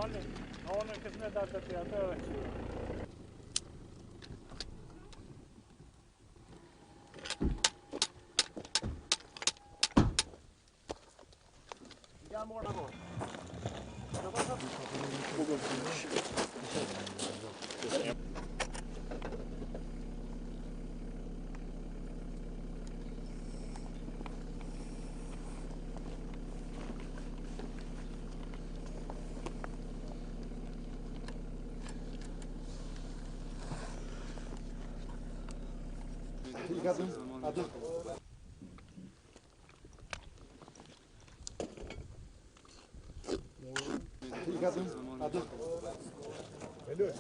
on neke ne da ti ja to već. Ja moram go. You got them? I'll do. You got them? I'll do. I do it.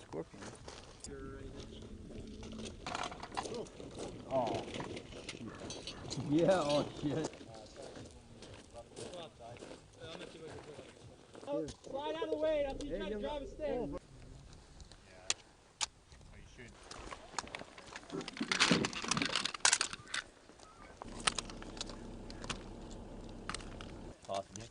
Scorpion. Oh. Yeah, oh shit. Oh, slide out of the way after you try to drive a stick. Yeah. Oh, you should. Possible.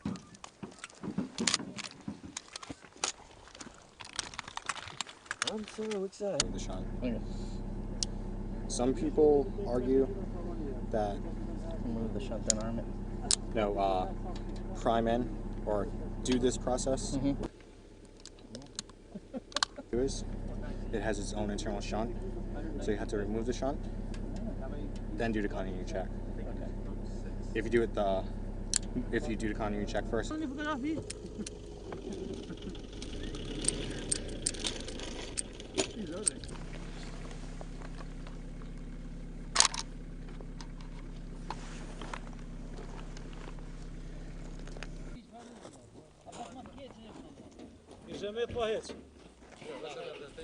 I'm so excited. The shot. Okay. Some people argue that Remove the shotgun arm. prime in or do this process. It has its own internal shunt, so you have to remove the shunt, then do the continuity check. If you do the continuity check first.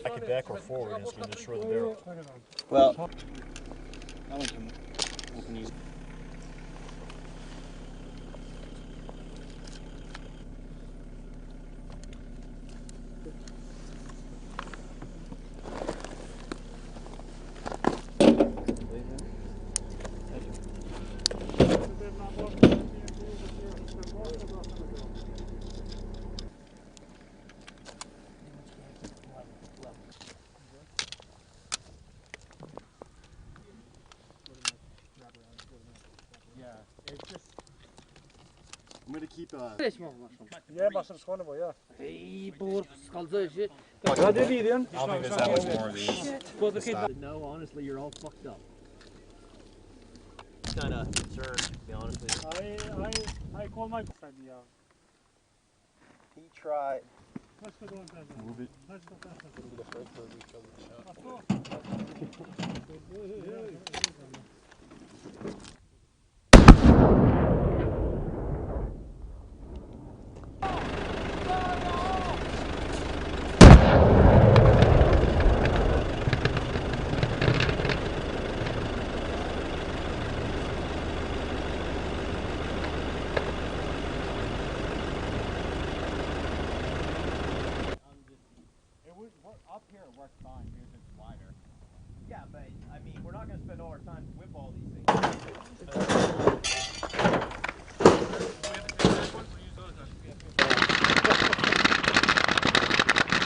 I can back or forward and it's going to destroy the barrel. Well, That one can open easy. I'm gonna keep Jeba sam skonovo, ja. Hey, boy, shit. Hadi vidim. I don't think there's that much more of these. No, honestly, you're all fucked up. Kind of concerned, to be honest with you. I call my... he tried. Move it. Up here it works fine because it's wider. Yeah, but I mean, we're not going to spend all our time